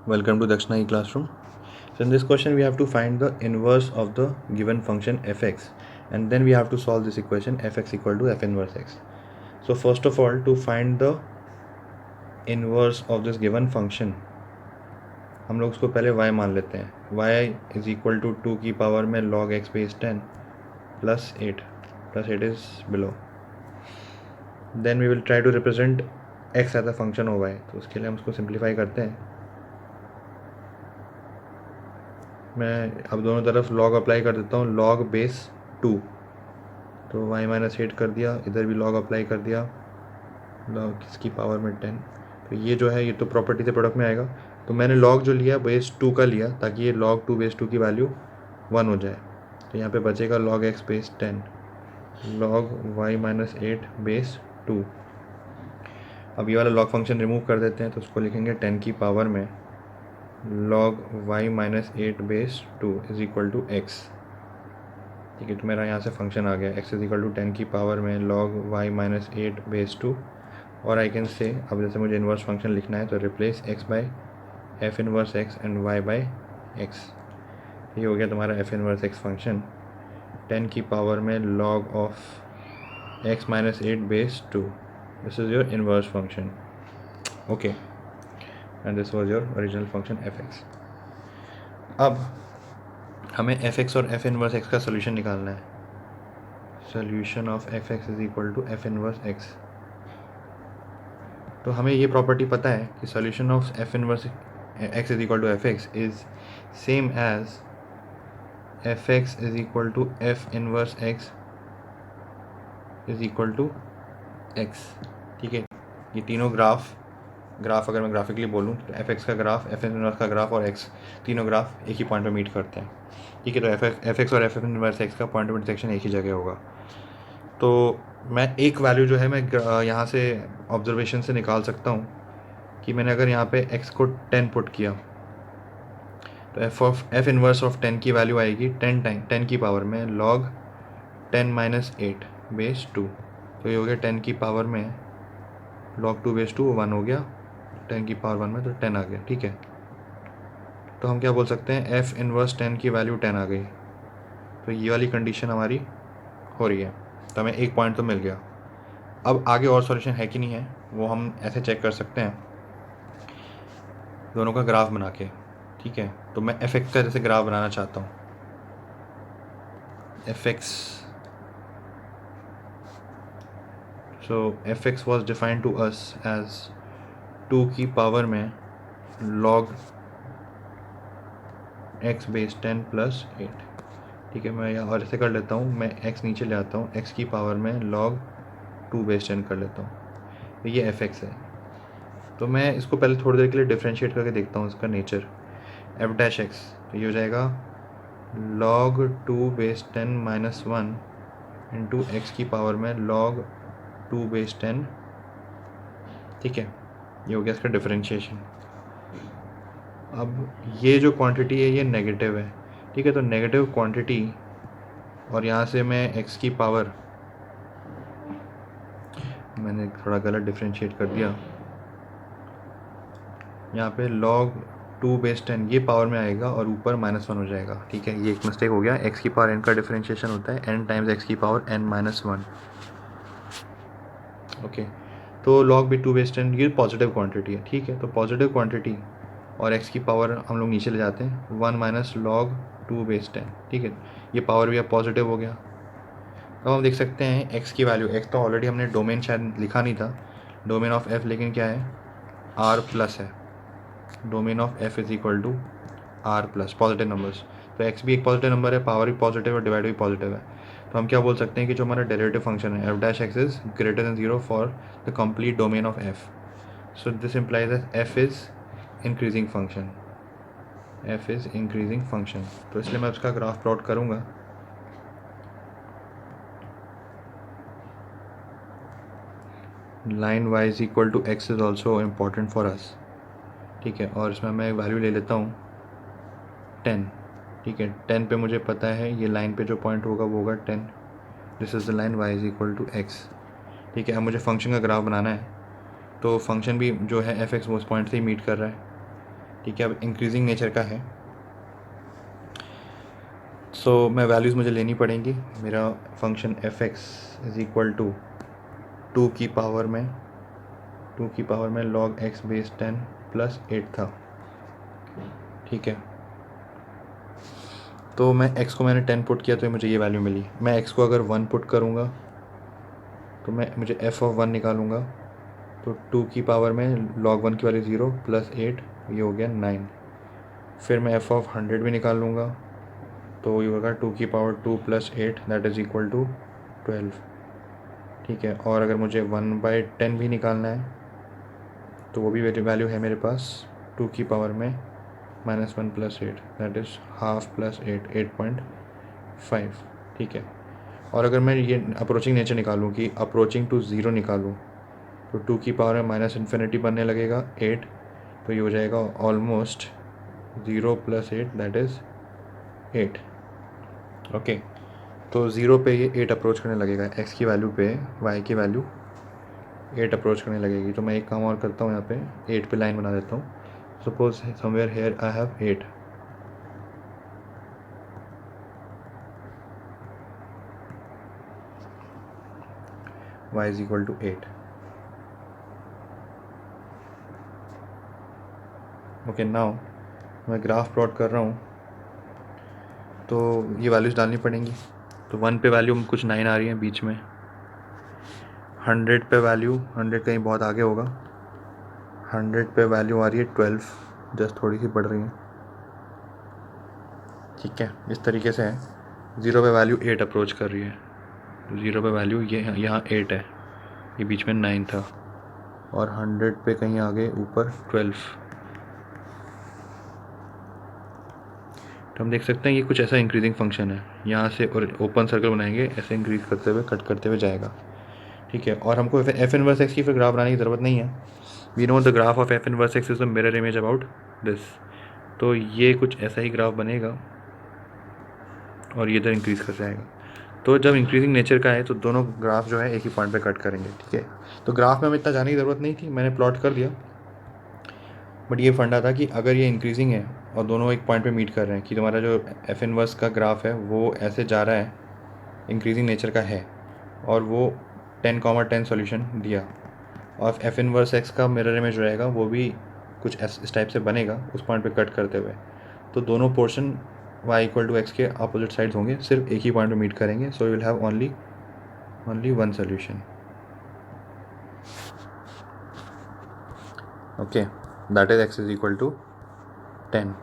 Welcome to Dakshina E-Classroom. So in this question we have to find the inverse of the given function fx, and then we have to solve this equation fx equal to f inverse x. So first of all, to find the inverse of this given function, हम लोग उसको पहले y मान लेते हैं. y is equal to 2 की power में log x base 10 plus 8 is below. Then we will try to represent x as a function of y. तो उसके लिए हम उसको सिंप्लीफाई करते हैं. मैं अब दोनों तरफ log अप्लाई कर देता हूँ. log बेस 2, तो y माइनस 8 कर दिया, इधर भी log अप्लाई कर दिया, log इसकी पावर में 10. तो ये जो है ये तो प्रॉपर्टी से प्रोडक्ट में आएगा. तो मैंने log जो लिया बेस 2 का लिया ताकि ये log 2 बेस 2 की वैल्यू 1 हो जाए. तो यहाँ पे बचेगा log x base 10 log y minus 8 base 2. अब ये वाला log फंक्शन रिमूव कर देते हैं, तो उसको लिखेंगे 10 की पावर में log y minus 8 base 2 is equal to x. ठीक है, तो मेरा यहाँ से फंक्शन आ गया x इज इक्वल टू 10 की पावर में log y माइनस 8 बेस 2. और आई कैन से, अब जैसे मुझे इन्वर्स फंक्शन लिखना है तो replace x by f inverse x and y by x. ये हो गया तुम्हारा f इनवर्स x फंक्शन 10 की पावर में log of x minus 8 base 2. This is your inverse function. Okay, and this was your original function fx. अब हमें fx और f inverse x का सोल्यूशन निकालना है. Solution of fx is equal to f inverse x. तो हमें ये property पता है कि solution of f inverse x is equal to fx is same as fx is equal to f inverse x is equal to x. ठीक है, ये तीनों ग्राफ अगर मैं ग्राफिकली बोलूँ तो fx का ग्राफ, f इनवर्स का ग्राफ और x तीनों ग्राफ एक ही पॉइंट पे मीट करते हैं. ठीक है, तो fx और f इनवर्स x का पॉइंट ऑफ इंटरसेक्शन एक ही जगह होगा. तो मैं एक वैल्यू जो है मैं यहाँ से ऑब्जर्वेशन से निकाल सकता हूँ कि मैंने अगर यहाँ पे x को 10 पुट किया तो f इनवर्स ऑफ 10 की वैल्यू आएगी 10 की पावर में log 10 माइनस 8 बेस 2. तो ये हो गया 10 की पावर में log 2 बेस 2 1 हो गया, 10 की पावर 1 में तो 10 आ गया. ठीक है, तो हम क्या बोल सकते हैं, f इनवर्स 10 की वैल्यू 10 आ गई. तो ये वाली कंडीशन हमारी हो रही है, तो हमें एक पॉइंट तो मिल गया. अब आगे और सॉल्यूशन है कि नहीं है वो हम ऐसे चेक कर सकते हैं दोनों का ग्राफ बना के. ठीक है, तो मैं fx का जैसे ग्राफ बनाना चाहता हूँ. fx, so fx was defined to us as 2 की पावर में log x बेस 10 प्लस 8. ठीक है, मैं यहाँ और ऐसे कर लेता हूँ, मैं x नीचे ले आता हूँ, x की पावर में log 2 बेस 10 कर लेता हूँ. तो ये fx है. तो मैं इसको पहले थोड़ी देर के लिए डिफ्रेंशिएट करके देखता हूँ इसका नेचर. f डैश x, तो ये हो जाएगा log 2 base 10 minus 1 into x की पावर में log 2 बेस 10. ठीक है, ये हो गया इसका डिफरेंशिएशन. अब ये जो क्वांटिटी है ये नेगेटिव है. ठीक है, तो नेगेटिव क्वांटिटी, और यहाँ से मैं x की पावर, मैंने थोड़ा गलत डिफरेंशिएट कर दिया, यहाँ पे log 2 बेस 10 ये पावर में आएगा और ऊपर -1 हो जाएगा. ठीक है, ये एक मिस्टेक हो गया. x की पावर n का डिफरेंशिएशन होता है n टाइम्स x की पावर n माइनस 1. ओके, तो log भी 2 बेस 10 ये पॉजिटिव क्वांटिटी है. ठीक है, तो पॉजिटिव क्वांटिटी और x की पावर हम लोग नीचे ले जाते हैं 1 माइनस log 2 बेस 10. ठीक है, ये पावर भी अब पॉजिटिव हो गया. अब हम देख सकते हैं x की वैल्यू, x तो ऑलरेडी हमने डोमेन शायद लिखा नहीं था, डोमेन ऑफ f, लेकिन क्या है r प्लस है. Domain of f is equal to r plus positive numbers. तो x भी एक पॉजिटिव नंबर है, पावर भी पॉजिटिव है, डिवाइड भी पॉजिटिव है. तो हम क्या बोल सकते हैं कि जो हमारा डेरिवेटिव फंक्शन है f dash x is greater than 0 for the complete domain of f. So this implies that f is increasing function. f is increasing function. तो इसलिए मैं उसका ग्राफ प्लॉट करूँगा. Line y is equal to x is also important for us. ठीक है, और इसमें मैं वैल्यू ले लेता हूँ 10. ठीक है, 10 पे मुझे पता है ये लाइन पे जो पॉइंट होगा वो होगा 10. This is the line y is equal to x. ठीक है, अब मुझे फंक्शन का ग्राफ बनाना है, तो फंक्शन भी जो है fx वो उस पॉइंट से ही मीट कर रहा है. ठीक है, अब इंक्रीजिंग नेचर का है, सो मैं वैल्यूज़ मुझे लेनी पड़ेंगी। मेरा function F X is equal to two की पावर में log x बेस 10 प्लस 8 था। ठीक है, तो मैं x को मैंने 10 पुट किया तो मुझे ये वैल्यू मिली। मैं x को अगर 1 पुट करूँगा तो मुझे f ऑफ 1 निकालूंगा, तो 2 की पावर में log 1 की वैल्यू 0 प्लस 8, ये हो गया 9। फिर मैं f ऑफ 100 भी निकाल लूँगा, तो ये होगा 2 की power 2 plus 8 that is equal to 12। ठीक है, और अगर मुझे 1/10 भी निकालना है तो वो भी वैल्यू है मेरे पास 2 की पावर में -1 plus 8 that is half plus 8 8.5। ठीक है, और अगर मैं ये अप्रोचिंग नेचर निकालूँ कि अप्रोचिंग टू 0 निकालूँ तो 2 की पावर में माइनस इन्फिनिटी बनने लगेगा 8, तो ये हो जाएगा almost 0 plus 8 that is 8। Okay, तो 0 पे ये 8 अप्रोच करने लगेगा, x की वैल्यू पे y की वैल्यू 8 अप्रोच करने लगेगी। तो मैं एक काम और करता हूँ, यहाँ पे 8 पे लाइन बना देता हूँ। Suppose somewhere here I have 8, y is equal to 8। Okay, now मैं ग्राफ प्लॉट कर रहा हूँ, तो ये वैल्यूज़ डालनी पड़ेंगी। तो 1 पे वैल्यू कुछ 9 आ रही है बीच में, 100 पे वैल्यू, 100 कहीं बहुत आगे होगा, 100 पे वैल्यू आ रही है 12, जस्ट थोड़ी सी बढ़ रही है। ठीक है, इस तरीके से है। 0 पे वैल्यू 8 अप्रोच कर रही है, 0 पे वैल्यू ये यहाँ 8 है, ये बीच में 9 था, और 100 पे कहीं आगे ऊपर 12। तो हम देख सकते हैं ये कुछ ऐसा इंक्रीजिंग फंक्शन है, यहाँ से और ओपन सर्कल बनाएंगे, ऐसे इंक्रीज करते हुए कट करते हुए जाएगा। ठीक है, और हमको एफ इनवर्स एक्स की फिर ग्राफ बनाने की ज़रूरत नहीं है। We know the graph of F inverse X is the mirror image about this. तो ये कुछ ऐसा ही ग्राफ बनेगा और ये इधर इंक्रीज कर जाएगा। तो जब इंक्रीजिंग नेचर का है तो दोनों ग्राफ जो है एक ही पॉइंट पे कट करेंगे। ठीक है, तो ग्राफ में हमें इतना जाने की ज़रूरत नहीं थी, मैंने प्लॉट कर दिया, बट ये फंडा था कि अगर ये इंक्रीजिंग है और दोनों एक पॉइंट पे मीट कर रहे हैं कि तुम्हारा जो एफ इनवर्स का ग्राफ है वो ऐसे जा रहा है, इंक्रीजिंग नेचर का है, और वो 10,10 सॉल्यूशन दिया, और एफ इनवर्स एक्स का मिरर इमेज रहेगा वो भी कुछ इस टाइप से बनेगा उस पॉइंट पे कट करते हुए। तो दोनों portion y equal to X के अपोजिट साइड्स होंगे, सिर्फ एक ही पॉइंट पे मीट करेंगे, so you will have only one solution. Okay, that is x is equal to 10।